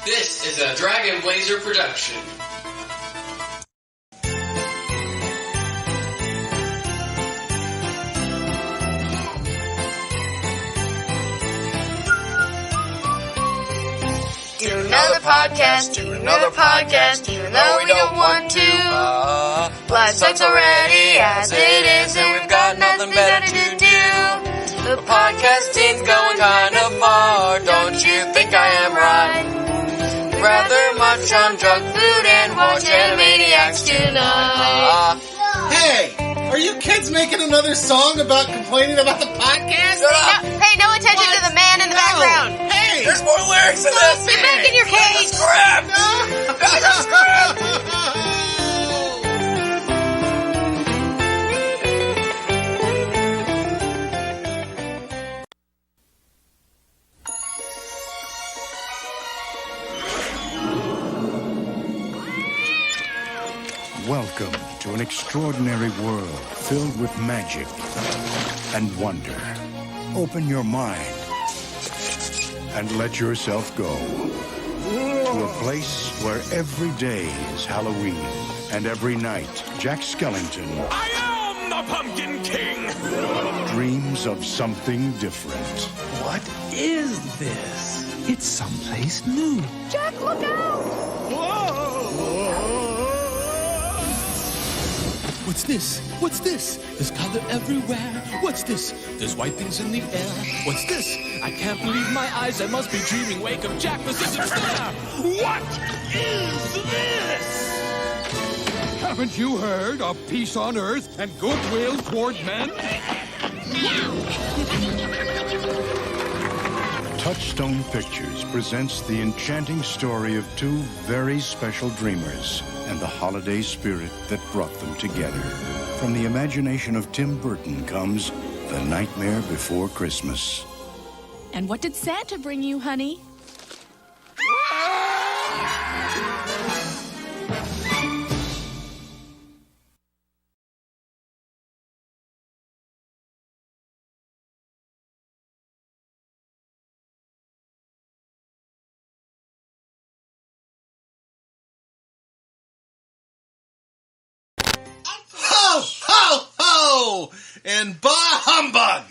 This is a Dragon Blazer production. Do another podcast, even though we don't want to. Life sucks already as it is, and we've got nothing better to do. The podcasting's going kind of far, don't you think I am right? Rather munch on junk food and watch Animaniacs tonight. Hey, are you kids making another song about complaining about the podcast? Pay no attention to the man in the background. Hey! There's more lyrics in this! Get back in your cage! Welcome to an extraordinary world filled with magic and wonder. Open your mind and let yourself go to a place where every day is Halloween and every night Jack Skellington I am the Pumpkin King! dreams of something different. What is this? It's someplace new. Jack, look out! What's this? What's this? There's color everywhere. What's this? There's white things in the air. What's this? I can't believe my eyes. I must be dreaming. Wake up, Jack. This isn't fair. What is this? Haven't you heard of peace on earth and goodwill toward men? Touchstone Pictures presents the enchanting story of two very special dreamers and the holiday spirit that brought them together. From the imagination of Tim Burton comes The Nightmare Before Christmas. And what did Santa bring you, honey? Ho, ho, ho! And bah humbug!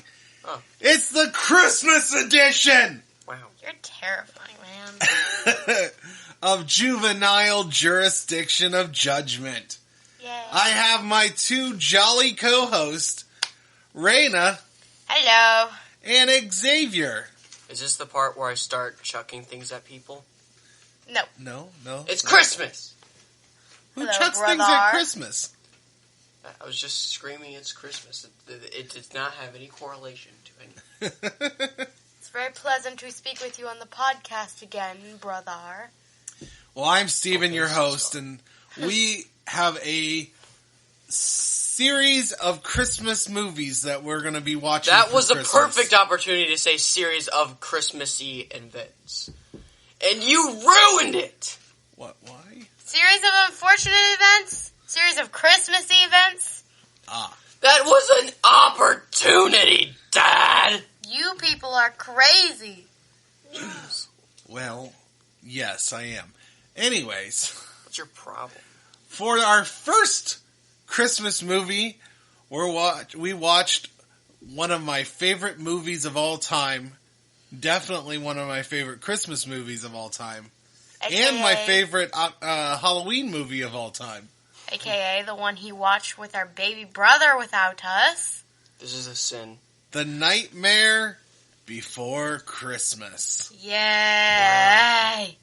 Oh. It's the Christmas edition Wow. You're terrifying, man. of Juvenile Jurisdiction of Judgment. Yay. I have my two jolly co-hosts, Raina Hello. and Xavier. Is this the part where I start chucking things at people? No. No. It's Christmas! Who Hello, chucks things brother. at Christmas? I was just screaming it's Christmas. It did not have any correlation to anything. It's very pleasant to speak with you on the podcast again, brother. Well, I'm Steven, your host, and we have a series of Christmas movies that we're going to be watching. That for was a Christmas. perfect opportunity to say series of Christmassy events. And you ruined it! What? Why? Series of unfortunate events? Series of Christmassy events? That was an opportunity, Dad! You people are crazy. Well, yes, I am. Anyways, What's your problem? for our first Christmas movie, we watched one of my favorite movies of all time. Definitely one of my favorite Christmas movies of all time. And my favorite Halloween movie of all time. AKA the one he watched with our baby brother without us. This is a sin. The Nightmare Before Christmas. Yay!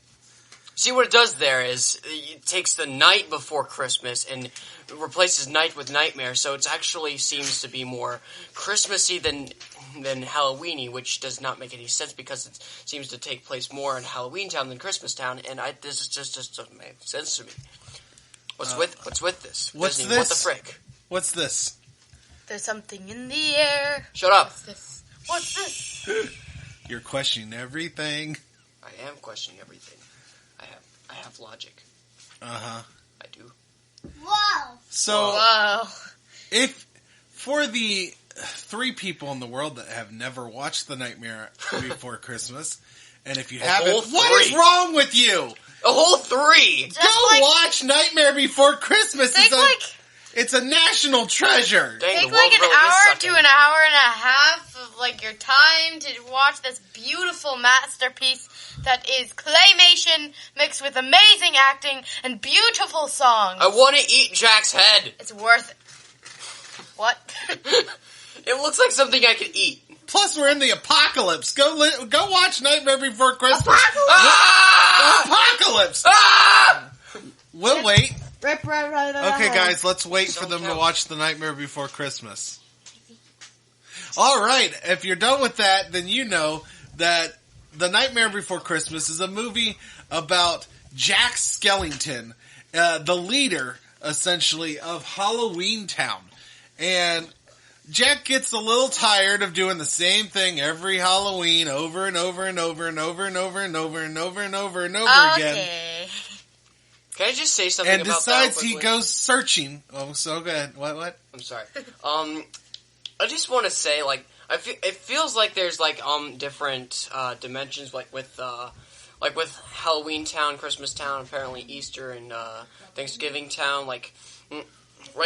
See, what it does there is it takes the night before Christmas and replaces night with nightmare, so it actually seems to be more Christmassy than Halloweeny, which does not make any sense because it seems to take place more in Halloween Town than Christmas Town, and this just doesn't make sense to me. What's with this? What's Disney, this? What the frick? What's this? There's something in the air. Shut up! What's this? You're questioning everything. I am questioning everything. I have logic. Uh-huh. I do. Whoa! So, Whoa. if for the 3 people in the world that have never watched The Nightmare Before Christmas. And if you A haven't, whole what is 3? wrong with you? A whole 3! Go watch Nightmare Before Christmas. It's a national treasure. Dang, Take the world like an really is hour sucking. to an hour and a half of like your time to watch this beautiful masterpiece that is claymation mixed with amazing acting and beautiful songs. I want to eat Jack's head. It's worth it. What? It looks like something I could eat. Plus, we're in the apocalypse. Go watch Nightmare Before Christmas. Apocalypse! Ah! We'll wait. Right. Okay, guys, let's wait for them to watch The Nightmare Before Christmas. All right, if you're done with that, then you know that The Nightmare Before Christmas is a movie about Jack Skellington, the leader, essentially, of Halloween Town. And Jack gets a little tired of doing the same thing every Halloween over and over and over and over and over and over and over and over and over again. Okay. Can I just say something And about decides that he quickly? goes searching. Oh, so good. What? I'm sorry. I just want to say, like, it feels like there's like different dimensions, like with Halloween Town, Christmas Town, apparently Easter and Thanksgiving Town. Like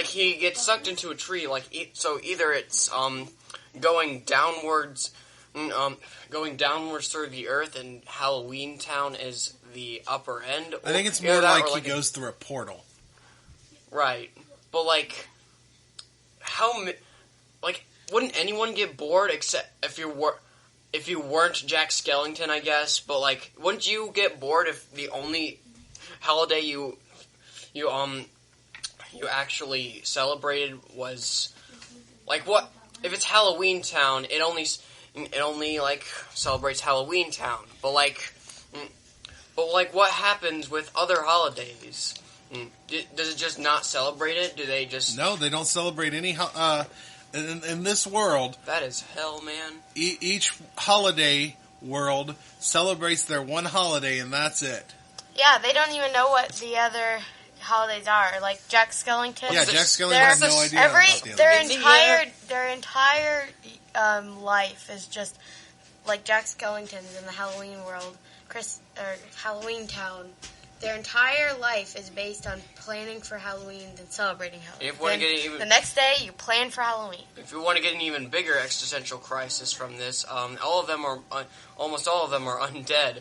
he gets sucked into a tree. So either it's going downwards through the earth, and Halloween Town is the upper end. I think it's either more that like or he goes through a portal. Right, but like, wouldn't anyone get bored except if you weren't Jack Skellington, I guess? But like, wouldn't you get bored if the only holiday you actually celebrated was like what? If it's Halloween Town, it only like celebrates Halloween Town. But like, what happens with other holidays? Does it just not celebrate it? Do they just... No, they don't celebrate any... in this world... That is hell, man. Each holiday world celebrates their one holiday, and that's it. Yeah, they don't even know what the other holidays are. Like Jack Skellington. Yeah, Jack Skellington has no idea about the other. Their entire life is just like Jack Skellington's in the Halloween world, Halloween Town. Their entire life is based on planning for Halloween and celebrating Halloween. If you want to get the next day, you plan for Halloween. If you want to get an even bigger existential crisis from this, almost all of them are undead,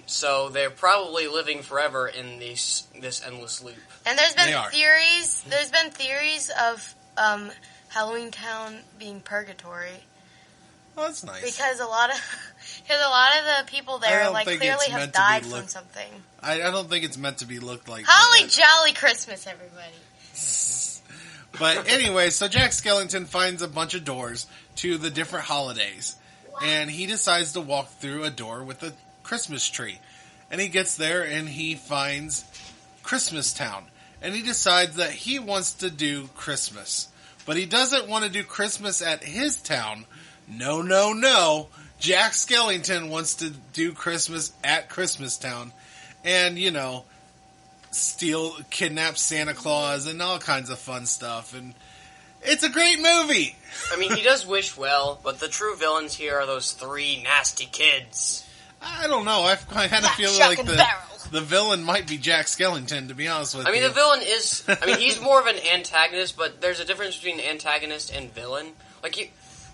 so they're probably living forever in this endless loop. And there's been theories. There's been theories of Halloween Town being purgatory. Oh, that's nice. Because a lot of the people there like clearly have died from something. I don't think it's meant to be looked like Holly that. jolly Christmas, everybody. But anyway, so Jack Skellington finds a bunch of doors to the different holidays. And he decides to walk through a door with a Christmas tree. And he gets there and he finds Christmas Town. And he decides that he wants to do Christmas. But he doesn't want to do Christmas at his town. No. Jack Skellington wants to do Christmas at Christmas Town. And, kidnap Santa Claus and all kinds of fun stuff. And it's a great movie. I mean, he does wish well, but the true villains here are those 3 nasty kids. I don't know. I kind of feel like the villain might be Jack Skellington, to be honest with you. I mean, the villain is... I mean, he's more of an antagonist, but there's a difference between antagonist and villain.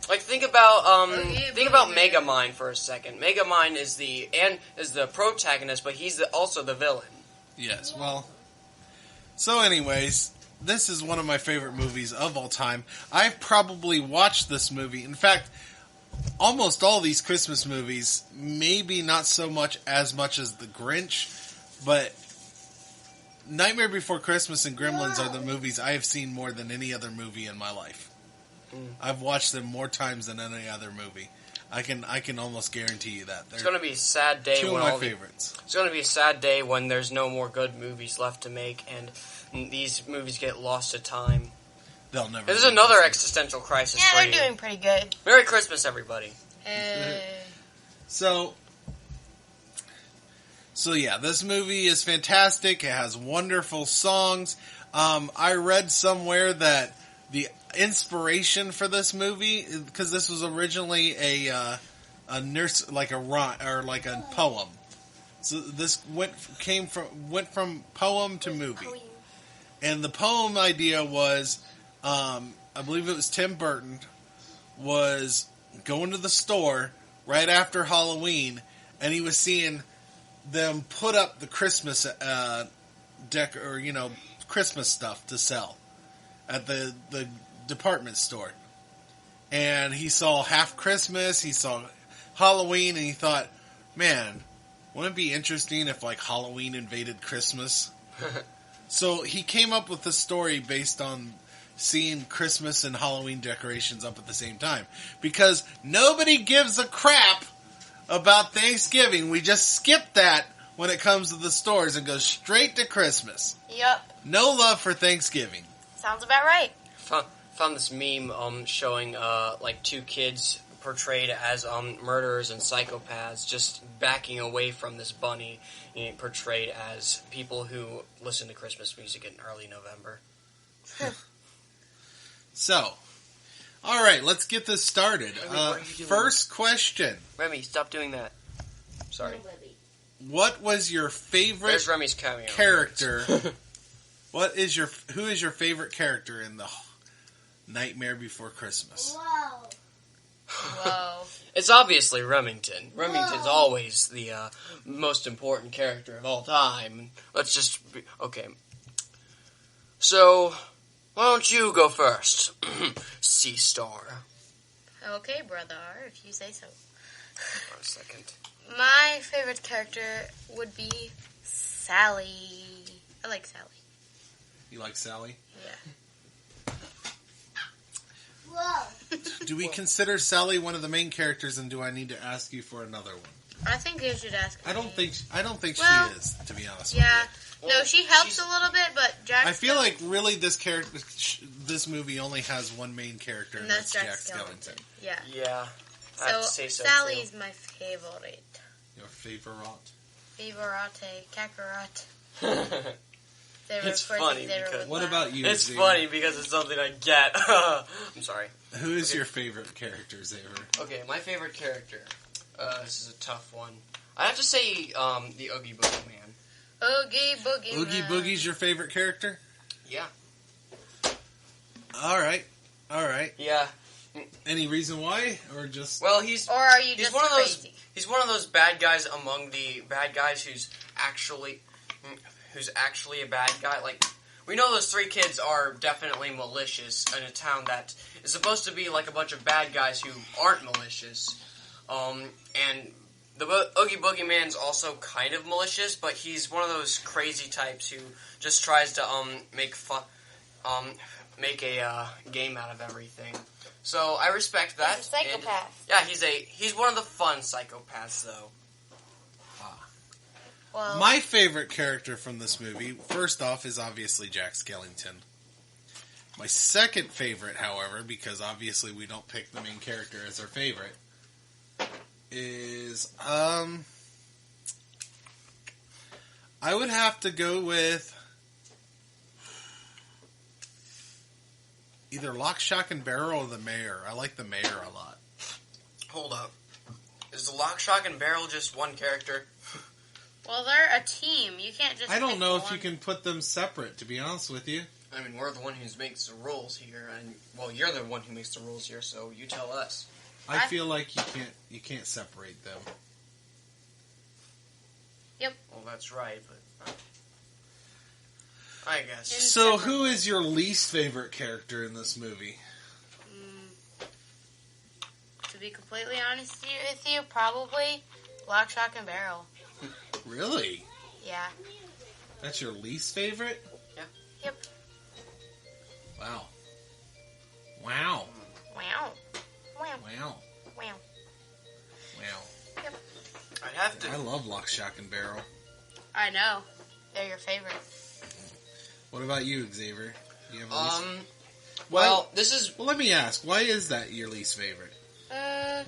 Think about Megamind for a second. Megamind is the protagonist, but he's also the villain. Yes, well... So anyways, this is one of my favorite movies of all time. I've probably watched this movie. In fact, almost all these Christmas movies, maybe not so much as The Grinch, but Nightmare Before Christmas and Gremlins are the movies I have seen more than any other movie in my life. I've watched them more times than any other movie. I can almost guarantee you that. It's going to be a sad day. Two of my favorites. It's going to be a sad day when there's no more good movies left to make, and these movies get lost to time. They'll never. This is another existential crisis for you. Yeah, they're doing pretty good. Merry Christmas, everybody. So yeah, this movie is fantastic. It has wonderful songs. I read somewhere that inspiration for this movie, because this was originally a nurse, like a rhyme, or like a poem. So this went from poem to movie. And the poem idea was, I believe it was Tim Burton, was going to the store right after Halloween, and he was seeing them put up the Christmas Christmas stuff to sell at the department store. And he saw Half Christmas, he saw Halloween, and he thought, man, wouldn't it be interesting if like Halloween invaded Christmas? So he came up with the story based on seeing Christmas and Halloween decorations up at the same time. Because nobody gives a crap about Thanksgiving. We just skip that when it comes to the stores and go straight to Christmas. Yep. No love for Thanksgiving. Sounds about right. Found this meme showing like two kids portrayed as murderers and psychopaths, just backing away from this bunny, and portrayed as people who listen to Christmas music in early November. So, all right, let's get this started. Remy, what are you doing? First question. Remy, stop doing that. Sorry. What was your favorite There's Remy's cameo. character? Who is your favorite character in the Nightmare Before Christmas? Whoa. It's obviously Remington. Remington's always the most important character of all time. Let's just... Okay. So, why don't you go first? Sea Star. Okay, brother, if you say so. For a second. My favorite character would be Sally. I like Sally. You like Sally? Yeah. Do we consider Sally one of the main characters, and do I need to ask you for another one? I think you should ask me. I don't think Well, she is, to be honest Yeah. Well, No, she helps she's- a little bit, but Jack... with you. I feel like really this movie only has one main character, and And that's that's Jack Jack Skellington. Yeah. Yeah. I have So, to say so, Sally's too. my favorite. Your favorite? Favorite, Kakarot. It's funny because- What about you, It's Xavier? funny because it's something I get. I'm sorry. Who is your favorite character, Xavier? Okay, my favorite character. This is a tough one. I have to say, the Oogie Boogie Man. Oogie Boogie Oogie Man. Boogie's your favorite character? Yeah. All right. Yeah. Any reason why, or just? Well, he's Or are you he's just one of those. crazy? He's one of those bad guys among the bad guys who's actually a bad guy. Like, we know those three kids are definitely malicious in a town that is supposed to be like a bunch of bad guys who aren't malicious. And the Oogie Boogie Man's also kind of malicious, but he's one of those crazy types who just tries to make make a game out of everything. So I respect that. He's a psychopath. And, yeah, he's one of the fun psychopaths, though. Well, My favorite character from this movie, first off, is obviously Jack Skellington. My second favorite, however, because obviously we don't pick the main character as our favorite, is, I would have to go with either Lock, Shock, and Barrel or the Mayor. I like the Mayor a lot. Hold up. Is the Lock, Shock, and Barrel just one character? well, they're a team. You can't just. I don't pick know if one. you can put them separate, to be honest with you. I mean, we're the one who makes the rules here, and, well, you're the one who makes the rules here, so you tell us. I feel like you can't separate them. Well, that's right, but... I guess. So, who is your least favorite character in this movie? To be completely honest with you, probably Lock, Shock, and Barrel. Really? Yeah. That's your least favorite? Yep. Wow. Wow. Wow. Wow. Wow. Wow. Wow. I'd have to... I love Lock, Shock, and Barrel. I know. They're your favorite. What about you, Xavier? Do you have a least... Well, this is... Well, let me ask. Why is that your least favorite? I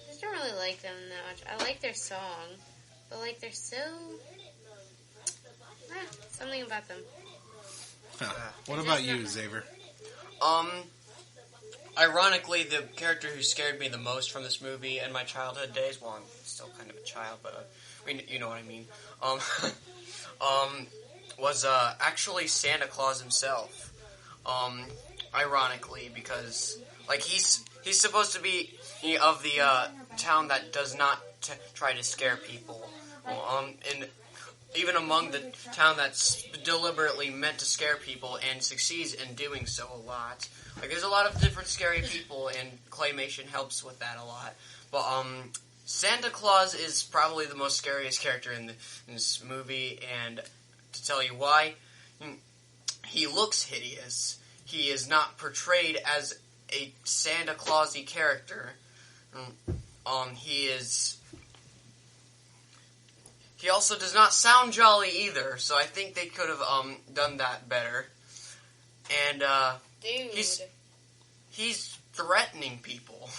just don't really like them that much. I like their song, but like they're so... something about them. Huh. What about you, Xavier? Ironically, the character who scared me the most from this movie in my childhood days, well, I'm still kind of a child, but you know what I mean, was actually Santa Claus himself. Ironically, because like he's supposed to be of the town that does not try to scare people, and even among the town that's deliberately meant to scare people and succeeds in doing so a lot. Like, there's a lot of different scary people, and claymation helps with that a lot. But Santa Claus is probably the most scariest character in this movie, and to tell you why, he looks hideous. He is not portrayed as a Santa Claus-y character. He also does not sound jolly either, so I think they could have done that better. And Dude. He's threatening people.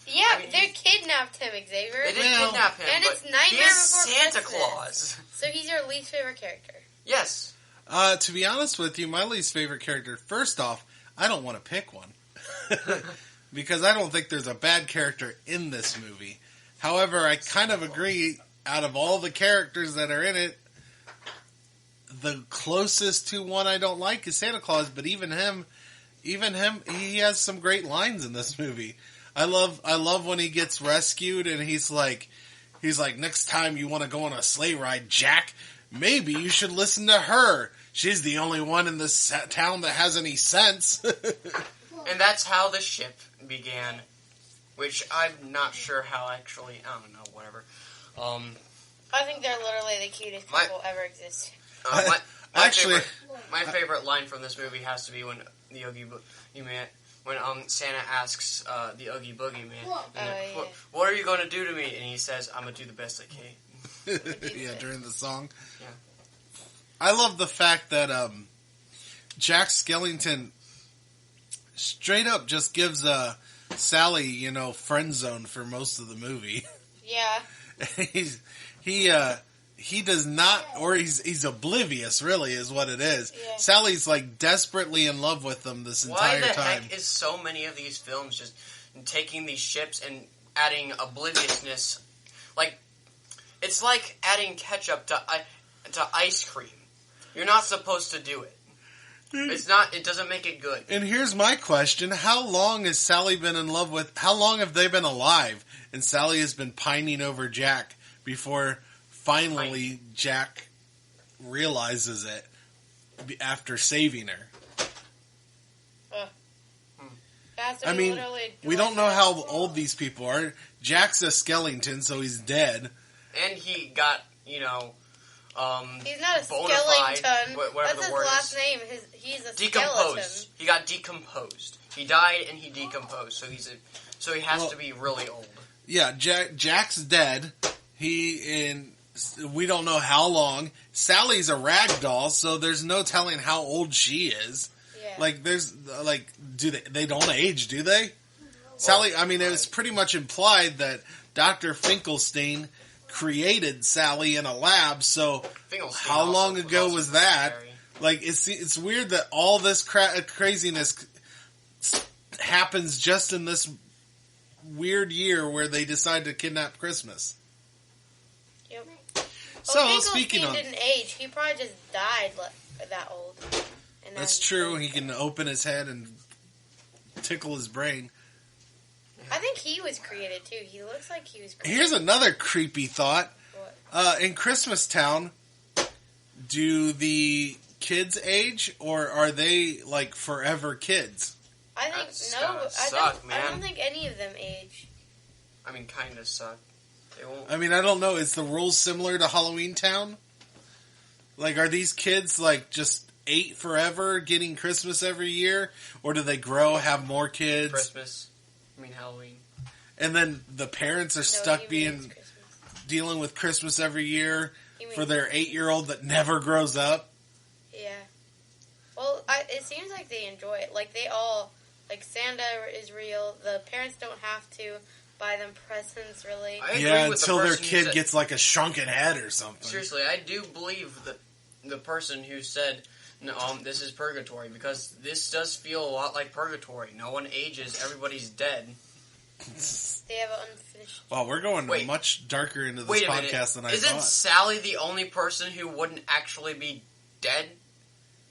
Yeah, I mean, they kidnapped him, Xavier. They did kidnap him, and but it's Nightmare he is Before Santa Christmas. Claus. So he's your least favorite character. Yes. To be honest with you, my least favorite character, first off, I don't want to pick one. Because I don't think there's a bad character in this movie. However, I kind of agree, out of all the characters that are in it, the closest to one I don't like is Santa Claus, but even him, he has some great lines in this movie. I love when he gets rescued and he's like, next time you want to go on a sleigh ride, Jack, maybe you should listen to her. She's the only one in this town that has any sense. And that's how the ship began, which I'm not sure how actually, I don't know, whatever. I think they're literally the cutest people ever exist. My favorite line from this movie has to be when the Oogie Boogie Man, when Santa asks the Oogie Boogie Man, what are you going to do to me? And he says, I'm going to do the best I can. Yeah, during the song. Yeah. I love the fact that Jack Skellington straight up just gives Sally, friend zone for most of the movie. Yeah. He does not, or he's oblivious, really, is what it is. Yeah. Sally's like desperately in love with them this entire time. Why the heck is so many of these films just taking these ships and adding obliviousness? Like, it's like adding ketchup to ice cream. You're not supposed to do it. It doesn't make it good. And here's my question. How long has Sally been in love with, how long have they been alive? And Sally has been pining over Jack before finally Jack realizes it after saving her. I mean, we don't know how old these people are. Jack's a Skellington, so he's dead. And he got, he's not a bonafide, skeleton. whatever That's the word his last is. name. He's a Decomposed. skeleton. He got decomposed. He died and he decomposed. So he has to be really old. Yeah, Jack's dead. We don't know how long. Sally's a rag doll, so there's no telling how old she is. Yeah. They don't age, do they? Sally, I mean, it was pretty much implied that Dr. Finkelstein created Sally in a lab, so how long ago was that? Scary. Like, it's weird that all this craziness happens just in this weird year where they decide to kidnap Christmas. Yep. So, speaking of... didn't age. He probably just died that old. And That's true. He can open his head and tickle his brain. I think he was created, too. He looks like he was created. Here's another creepy thought. What? In Christmas Town, do the kids age, or are they, like, forever kids? I think, That's no. gotta suck, man. I don't think any of them age. I mean, kind of suck. They won't. I mean, I don't know. Is the rules similar to Halloween Town? Like, are these kids, like, just 8 forever, getting Christmas every year? Or do they grow, have more kids? Christmas. I mean, Halloween. And then the parents are stuck dealing with Christmas every year for their 8-year-old that never grows up? Yeah. Well, it seems like they enjoy it. Like, they all, like, Santa is real. The parents don't have to buy them presents, really. Yeah, until their kid gets, like, a shrunken head or something. Seriously, I do believe that the person who said No, this is purgatory because this does feel a lot like purgatory. No one ages. Everybody's dead. They have an unfinished. Well, we're going Wait. much darker into this Wait a podcast minute. than I Isn't thought. Sally the only person who wouldn't actually be dead?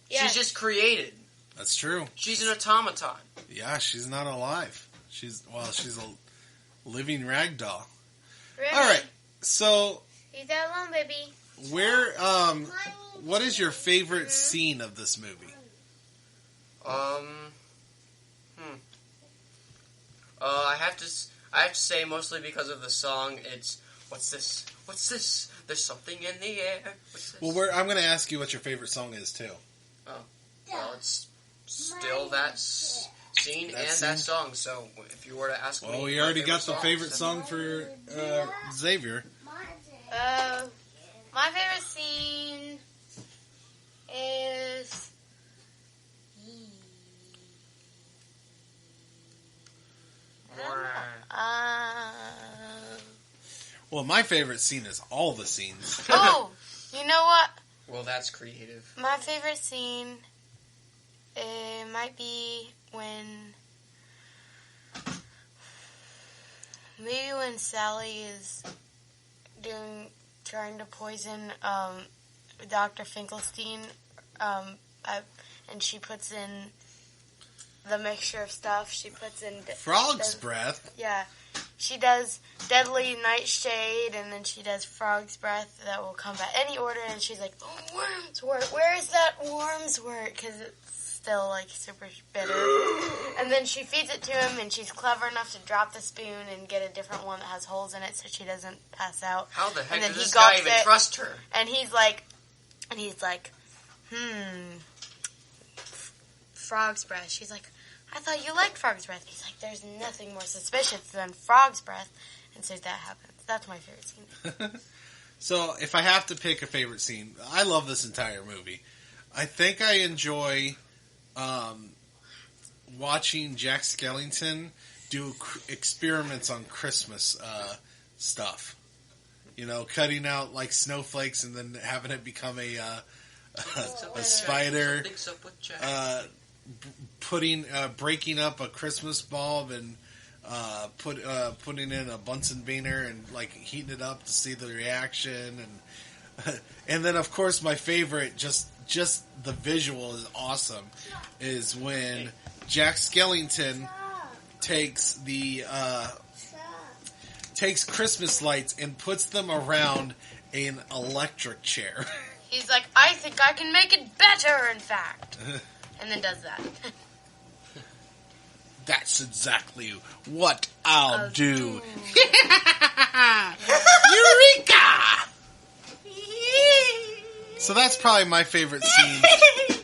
Yeah. She's just created. That's true. She's an automaton. Yeah, she's not alive. She's a living rag doll. Remy, All right. So, leave that alone, baby. where what is your favorite scene of this movie? I have to say mostly because of the song. It's what's this? What's this? There's something in the air. What's this? Well, I'm going to ask you what your favorite song is too. Well, it's still that scene That and scene? that song. So if you were to ask me, Well, we my already got the songs, favorite then- song for Xavier. My favorite scene is. Well, my favorite scene is all the scenes. Oh, you know what? Well, that's creative. My favorite scene, it might be when Sally is trying to poison Dr. Finkelstein, and she puts in the mixture of stuff. She puts in Frog's breath. Yeah. She does Deadly Nightshade, and then she does Frog's Breath that will combat any order, and she's like, oh, worms wort. Where is that worms wort? Because it's still, like, super bitter. And then she feeds it to him, and she's clever enough to drop the spoon and get a different one that has holes in it so she doesn't pass out. How the heck And then does he this guy gulps even it. trust her? And he's like, Frog's Breath. She's like, I thought you liked Frog's Breath. He's like, there's nothing more suspicious than Frog's Breath. And so that happens. That's my favorite scene. So, if I have to pick a favorite scene, I love this entire movie. I think I enjoy watching Jack Skellington do experiments on Christmas stuff. You know, cutting out like snowflakes and then having it become a spider. Something's up with Jack. Breaking up a Christmas bulb and putting in a Bunsen burner and like heating it up to see the reaction, and then of course my favorite, just the visual is awesome, is when Jack Skellington takes Christmas lights and puts them around an electric chair. He's like, I think I can make it better, in fact. And then does that. That's exactly what I'll do. Eureka! So that's probably my favorite scene.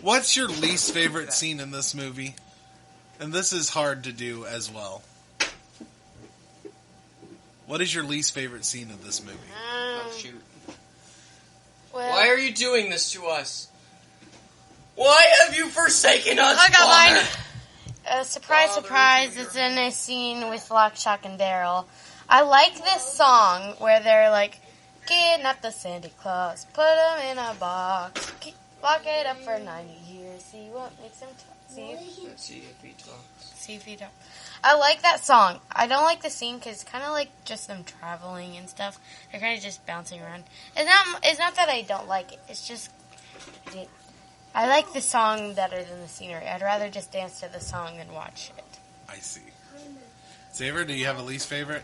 What's your least favorite scene in this movie? And this is hard to do as well. What is your least favorite scene of this movie? Oh, shoot. Well, Why are you doing this to us? Why have you forsaken us? I got Father? mine. Surprise, Father, surprise, it's in a scene with Lock, Shock, and Daryl. I like this song where they're like, kidnap the Santa Claus, put him in a box, lock it up for 90 years, see what makes him talk. Let's see if he talks. See if he talks. I like that song. I don't like the scene because it's kind of like just them traveling and stuff. They're kind of just bouncing around. It's not that I don't like it. It's just... I like the song better than the scenery. I'd rather just dance to the song than watch it. I see. Xavier, do you have a least favorite?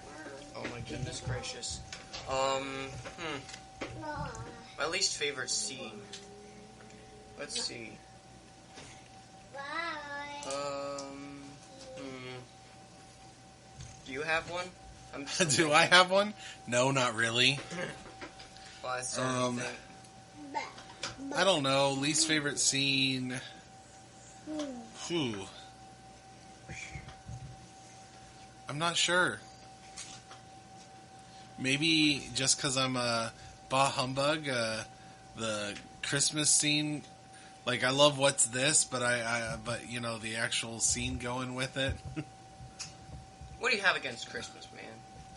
Oh my goodness gracious. My least favorite scene. Let's see. Do you have one? Do I have one? No, not really. Well, that's the only thing. I don't know. Least favorite scene. Phew. I'm not sure. Maybe just because I'm a bah humbug, the Christmas scene. Like, I love What's This, but but you know, the actual scene going with it. What do you have against Christmas, man?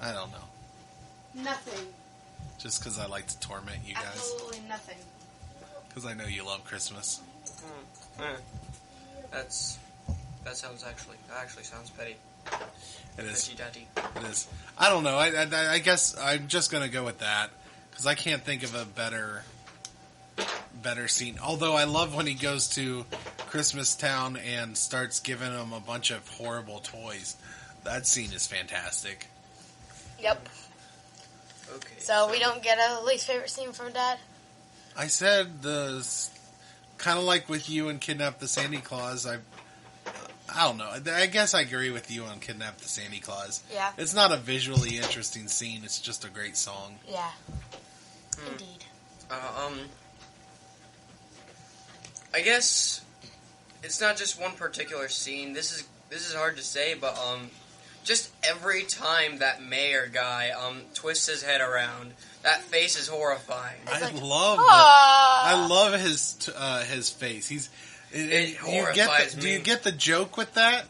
I don't know. Nothing. Just because I like to torment you guys. Absolutely nothing. Because I know you love Christmas. That actually sounds petty. It is. Petty daddy. It is. I don't know. I guess I'm just gonna go with that because I can't think of a better scene. Although I love when he goes to Christmas Town and starts giving them a bunch of horrible toys. That scene is fantastic. Yep. Okay. So we don't get a least favorite scene from Dad? I said kind of like with you and Kidnap the Santa Claus. I don't know. I guess I agree with you on Kidnap the Santa Claus. Yeah. It's not a visually interesting scene. It's just a great song. Yeah. Indeed. I guess it's not just one particular scene. This is hard to say, but just every time that mayor guy twists his head around, that face is horrifying. I love his face. It horrifies me. Do you get the joke with that?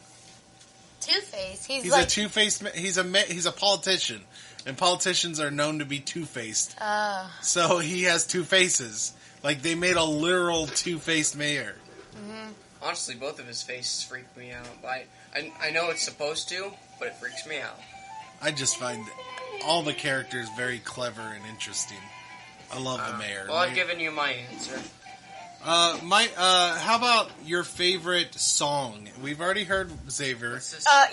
Two-Face. He's like a two-faced. He's a politician, and politicians are known to be two-faced. So he has two faces. Like they made a literal two-faced mayor. Mm-hmm. Honestly, both of his faces freak me out. I know it's supposed to, but it freaks me out. I just find all the characters very clever and interesting. I love the mayor. Well, I've given you my answer. How about your favorite song? We've already heard Xavier.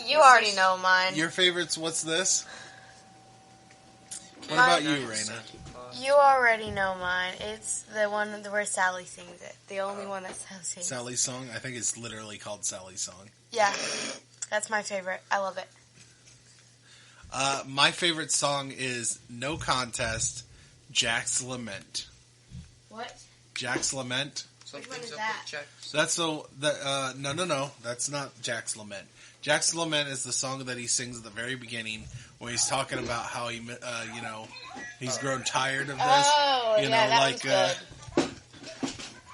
You already know mine. Your favorites? What's this? What about you, Raina? You already know mine. It's the one where Sally sings it. The only one that Sally sings. Sally's song? I think it's literally called Sally's song. Yeah. That's my favorite. I love it. My favorite song is No Contest, Jack's Lament. What? Jack's Lament. Which one is that? That's no, that's not Jack's Lament. Jack's Lament is the song that he sings at the very beginning, where he's talking about how he's grown tired of this. Oh, that was good.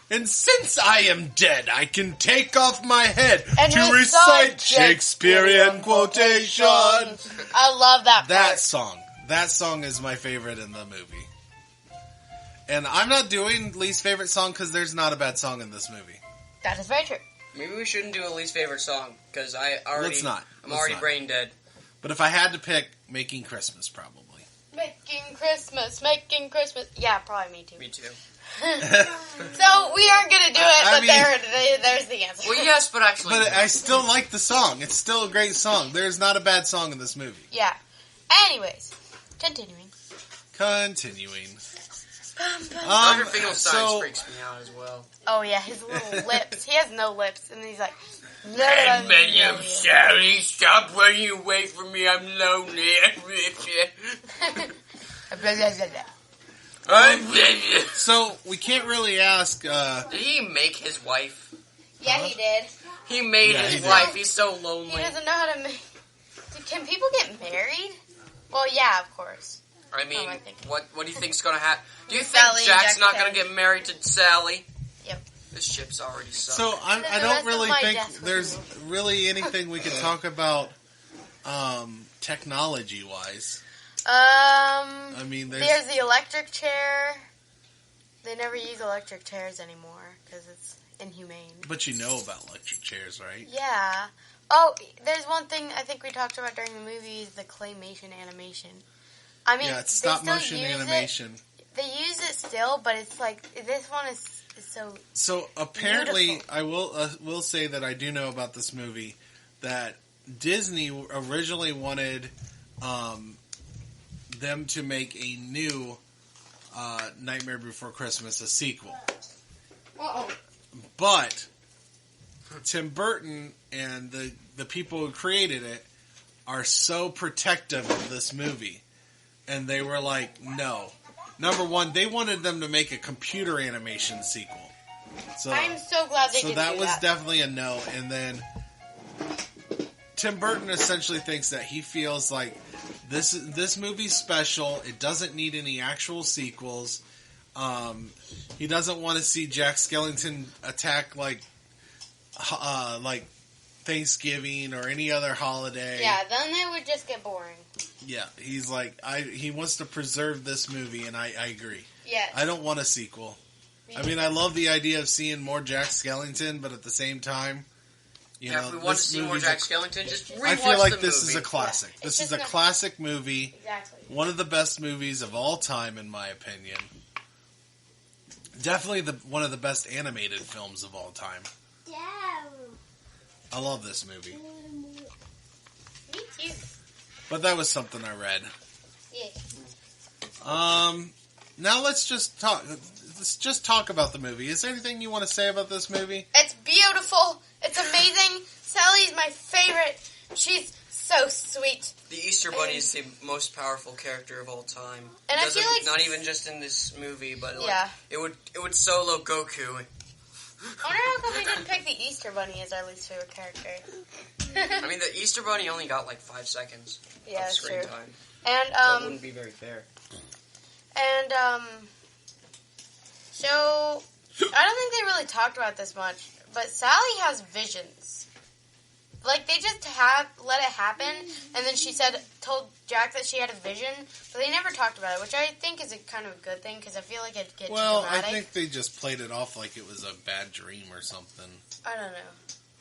And since I am dead, I can take off my head and to recite Shakespearean quotations. I love that part. That song is my favorite in the movie. And I'm not doing least favorite song because there's not a bad song in this movie. That is very true. Maybe we shouldn't do a least favorite song because I'm already brain dead. But if I had to pick, Making Christmas probably. Making Christmas. Yeah, probably me too. Me too. So we aren't gonna do it, there's the answer. Well, yes, but actually, I still like the song. It's still a great song. There's not a bad song in this movie. Yeah. Anyways, continuing. Dr. Finkelstein freaks me out as well. Oh yeah, his little lips. He has no lips, and he's like. And I'm sorry. Stop running away from me. I'm lonely. So we can't really ask. Did he make his wife? Yeah, he did. He made his wife. He's so lonely. He doesn't know how to make. Can people get married? Well, yeah, of course. I mean, what do you think's gonna happen? Do you think Jack's not gonna get married to Sally? Yep. This ship's already sunk. So I don't really think there's really anything we can talk about, technology-wise. I mean, there's the electric chair. They never use electric chairs anymore because it's inhumane. But you know about electric chairs, right? Yeah. Oh, there's one thing I think we talked about during the movie is the claymation animation. I mean, it's stop motion animation. They use it still, but it's like this one is so. So apparently, beautiful. I will say that I do know about this movie that Disney originally wanted them to make a new Nightmare Before Christmas, a sequel. Uh-oh. But Tim Burton and the people who created it are so protective of this movie. And they were like, no. Number one, they wanted them to make a computer animation sequel. So I'm so glad they did that. So that was definitely a no. And then Tim Burton essentially thinks that he feels like this movie's special. It doesn't need any actual sequels. He doesn't want to see Jack Skellington attack like Thanksgiving or any other holiday. Yeah, then it would just get boring. Yeah, he's like he wants to preserve this movie, and I agree. Yeah, I don't want a sequel. I mean, I love the idea of seeing more Jack Skellington, but at the same time, you know, if we want to this see more movie's Jack Skellington, just rewatch I feel like the this movie. is a classic. Yeah. This It's is a just classic movie. Exactly. One of the best movies of all time, in my opinion. Definitely one of the best animated films of all time. I love this movie. Me too. But that was something I read. Yeah. Now let's just talk. Let's just talk about the movie. Is there anything you want to say about this movie? It's beautiful. It's amazing. Sally's my favorite. She's so sweet. The Easter Bunny is the most powerful character of all time. And I Doesn't- feel like- not even just in this movie, but like, Yeah. it would solo Goku. I wonder how come we didn't pick the Easter Bunny as our least favorite character. I mean, the Easter Bunny only got like 5 seconds yeah, of that's screen true. time. And That wouldn't be very fair. So I don't think they really talked about this much, but Sally has visions. Like, they just let it happen, and then she told Jack that she had a vision, but they never talked about it, which I think is a kind of a good thing, because I feel like it gets Well, dramatic. I think they just played it off like it was a bad dream or something. I don't know.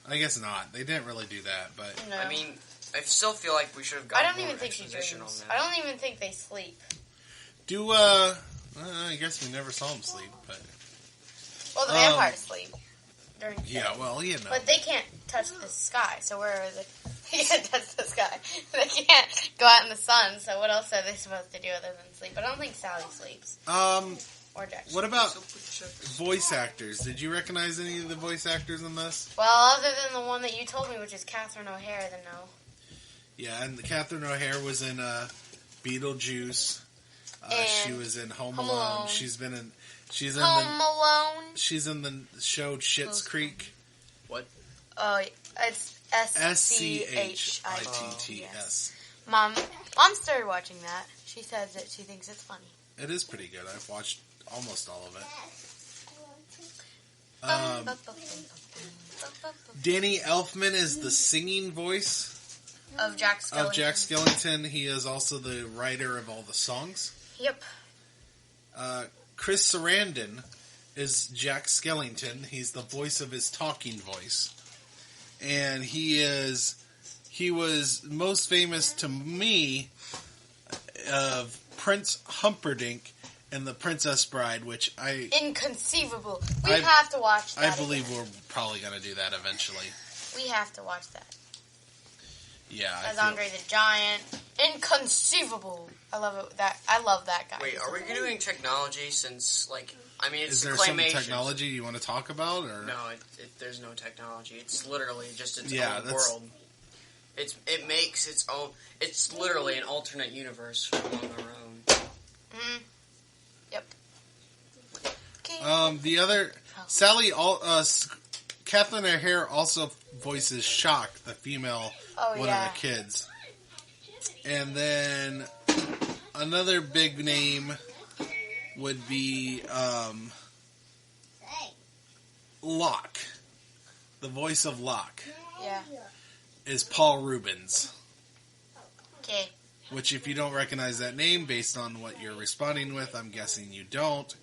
I guess not. They didn't really do that, but No. I mean, I still feel like we should have I gotten don't more even think she exposition dreams. on that. I don't even think they sleep. I guess we never saw them sleep, but Well, the vampires sleep during the yeah, day. well, you know. But they can't touch the sky, so where are they? They can't touch the sky. They can't go out in the sun, so what else are they supposed to do other than sleep? But I don't think Sally sleeps. Or Jack. What about voice actors? Did you recognize any of the voice actors in this? Well, other than the one that you told me, which is Catherine O'Hara, then no. Yeah, and Catherine O'Hara was in Beetlejuice. She And was in Home Home Alone. Alone. She's in Home Alone. She's in the show Schitt's Creek. Oh, it's SCHITTS. Yes. Mom started watching that. She says that she thinks it's funny. It is pretty good. I've watched almost all of it. Danny Elfman is the singing voice Of Jack Skellington. of Jack Skellington. He is also the writer of all the songs. Yep. Chris Sarandon is Jack Skellington. He's the voice of his talking voice. And he was most famous to me of Prince Humperdinck and the Princess Bride, which Inconceivable. We have to watch that. I believe we're probably going to do that eventually. We have to watch that. Yeah. As Andre the Giant. Inconceivable. I love it. I love that guy. Wait, are we doing technology since, like, I mean, it's Is there some claymation. technology you want to talk about? Or? No, there's no technology. It's literally just its Yeah, own that's- world. It makes its own. It's literally an alternate universe among our own. Yep. The other Sally, Kathleen O'Hara also voices Shock, the female one of the kids, and then another big name would be Locke. The voice of Locke Yeah. is Paul Rubens. Okay. Which, if you don't recognize that name based on what you're responding with, I'm guessing you don't.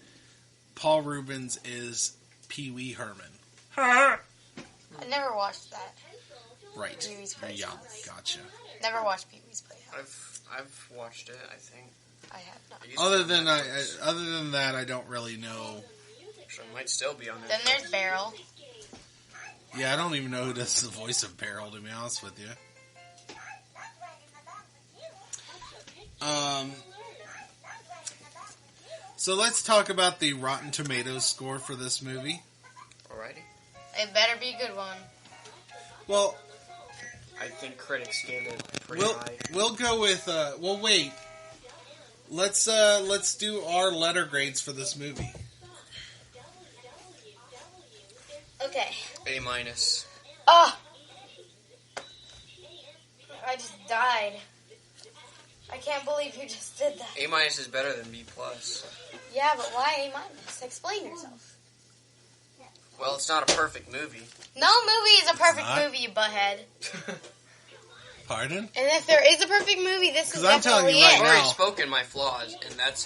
Paul Rubens is Pee Wee Herman. I never watched that. Right. Pee-wee's Yeah, Playhouse. gotcha. Never watched Pee-wee's Playhouse. I've watched it. I think. I have not. It used to Other be on than Netflix. other than that, I don't really know. So it might still be on there. Then there's Beryl. Yeah, I don't even know who does the voice of Beryl, to be honest with you. So let's talk about the Rotten Tomatoes score for this movie. Alrighty. It better be a good one. Well, I think critics gave it pretty we'll high. we'll go with. Well, wait. Let's do our letter grades for this movie. Okay. A minus. Oh! I just died. I can't believe you just did that. A minus is better than B plus. Yeah, but why A minus? Explain yourself. Well, it's not a perfect movie. No movie is a perfect not? movie, you butthead. Pardon? And if there is a perfect movie, this is 'Cause I'm telling definitely you right it. I've already now- spoken my flaws, and that's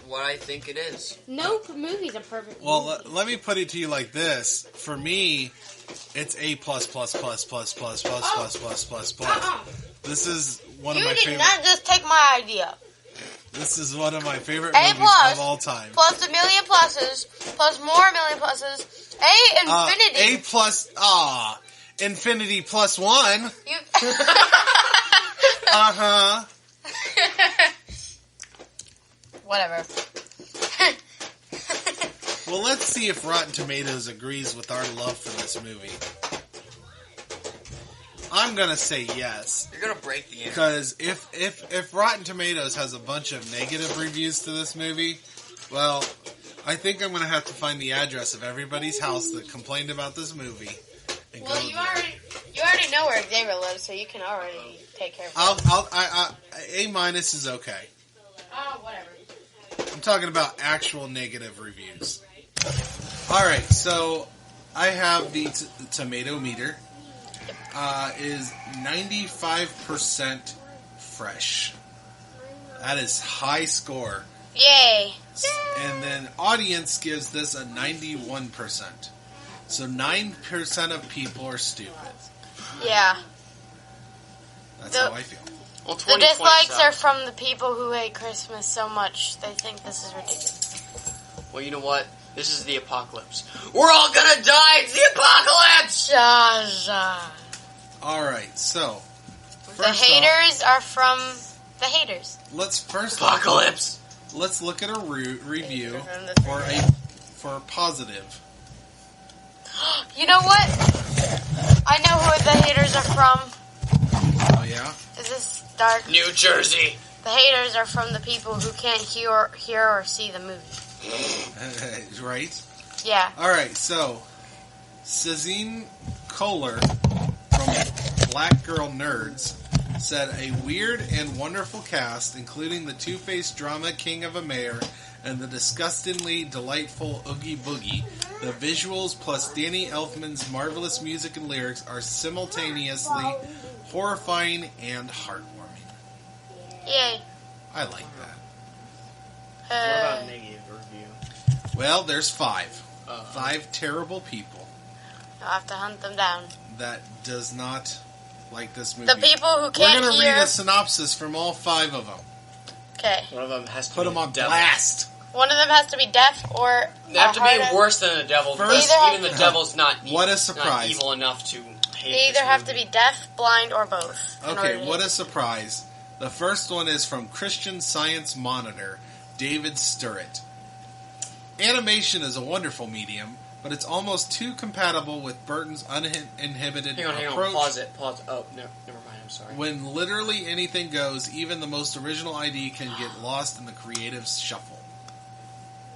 what I think it is. No movie's a perfect Well, movie. let me put it to you like this. For me, it's A plus plus plus plus plus plus plus plus plus plus. This is one of You my did favorite. not just take my idea. This is one of my favorite A movies plus, of all time. plus a million pluses, plus more million pluses. A infinity. A plus. Infinity plus one. You. Uh huh. Whatever. Well, let's see if Rotten Tomatoes agrees with our love for this movie. I'm gonna say yes. You're gonna break the internet. Because if Rotten Tomatoes has a bunch of negative reviews to this movie, well, I think I'm going to have to find the address of everybody's house that complained about this movie. And Well, go you there. already know where Xavier lives, so you can already take care of it. A minus is okay. Oh, whatever. I'm talking about actual negative reviews. Alright, so I have the tomato meter. Is 95% fresh. That is high score. Yay. And then audience gives this a 91%. So 9% of people are stupid. Yeah. That's The- how I feel. Well, The 20 dislikes points are up. from the people who hate Christmas so much they think this is ridiculous. Well, you know what? This is the apocalypse. We're all gonna die! It's the apocalypse! Zha. Alright, so The first haters are from the haters. off, let's Apocalypse! let's look at a review for a positive. You know what? I know who the haters are from. Oh yeah? Is this dark? New Jersey! The haters are from the people who can't hear or see the movie. Right? Yeah. Alright, so Cezine Kohler from Black Girl Nerds said a weird and wonderful cast, including the two-faced drama king of a mayor and the disgustingly delightful Oogie Boogie. The visuals plus Danny Elfman's marvelous music and lyrics are simultaneously horrifying and heartwarming. Yay. I like that. What about negative review? Well, there's 5. 5 terrible people You'll have to hunt them down. that does not like this movie. The people who We're can't going to hear. read a synopsis from all 5 of them. Okay. One of them has to Put be them on the devil. blast. One of them has to be deaf or. They have to hard be of- worse than the devil. First- because even the devil's not What a not surprise. evil enough to hate They either this have to movie. be deaf, blind, or both. in order Okay, to what hate a surprise. The first one is from Christian Science Monitor, David Sturrett. Animation is a wonderful medium, but it's almost too compatible with Burton's uninhibited Hang on, approach. pause it. Oh, no, never mind, I'm sorry. When literally anything goes, even the most original idea can get lost in the creative shuffle.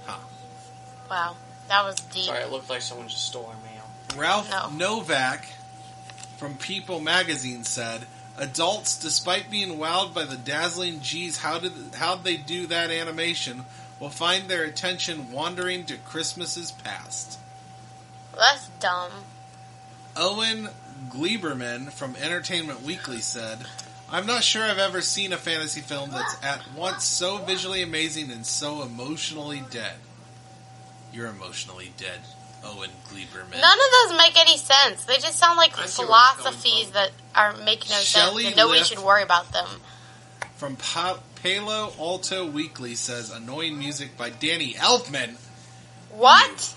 Huh. Wow, that was deep. Sorry, it looked like someone just stole our mail. Ralph No. Novak from People magazine said, adults, despite being wowed by the dazzling geez, how'd they do that animation, will find their attention wandering to Christmases past. That's dumb. Owen Gleiberman from Entertainment Weekly said, I'm not sure I've ever seen a fantasy film that's at once so visually amazing and so emotionally dead. You're emotionally dead, Owen Gleiberman. None of those make any sense. They just sound like I see where it's coming philosophies from. that are making no Shelley sense, and nobody Liff- should worry about them. From Palo Alto Weekly says, annoying music by Danny Elfman. What?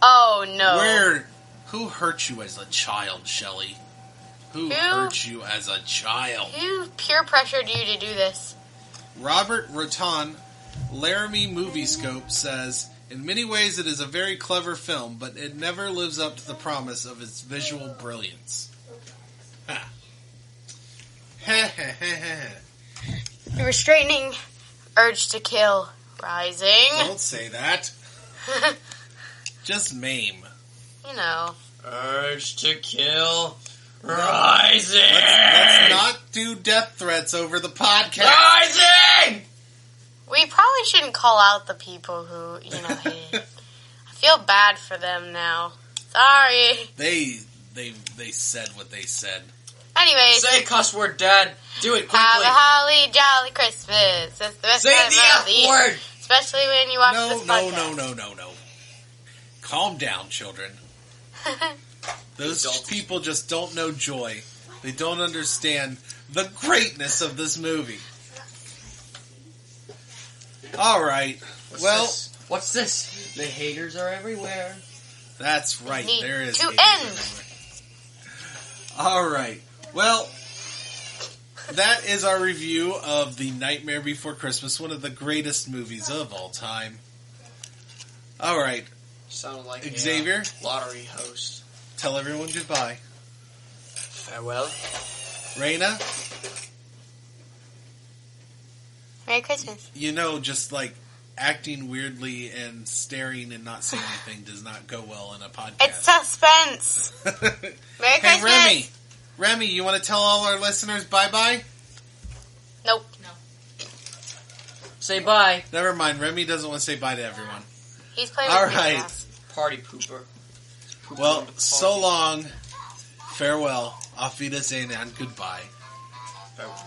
Oh no. Who hurt you as a child, Shelley? Who Who? hurt you as a child? Who peer pressured you to do this? Robert Rotan, Laramie Moviescope says, in many ways it is a very clever film, but it never lives up to the promise of its visual brilliance. Ha. The restraining urge to kill rising. Don't say that. Just maim. You know. Urge to kill rising! Let's not do death threats over the podcast. Rising! We probably shouldn't call out the people who, hate it. I feel bad for them now. Sorry. They said what they said. Anyways, Say cuss word, Dad. Do it quickly. have a holly jolly Christmas. That's the best Say time the of F the year. word. It's Especially when you watch No, this no, podcast. no. Calm down, children. Those people just don't know joy. They don't understand the greatness of this movie. All right. What's this? The haters are everywhere. That's right. Need There is to haters end. everywhere. All right. Well, that is our review of The Nightmare Before Christmas, one of the greatest movies of all time. All right. Sound like Xavier? a lottery host. Tell everyone goodbye. Farewell. Raina, Merry Christmas. just like acting weirdly and staring and not saying anything does not go well in a podcast. It's suspense. Merry Hey, Christmas. Remy, you want to tell all our listeners bye-bye? Nope. Say bye. Never mind. Remy doesn't want to say bye to everyone. He's playing All with right. me now. Party pooper. Well, so long. Farewell. Auf Wiedersehen and goodbye. Farewell.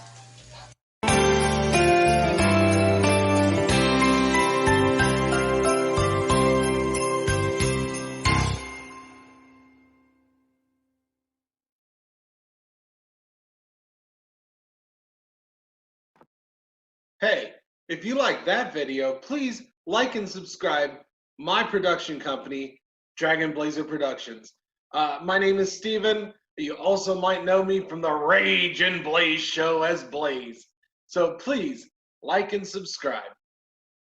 Hey, if you like that video, please like and subscribe my production company, Dragon Blazer Productions. My name is Steven. You also might know me from the Rage and Blaze show as Blaze. So please like and subscribe.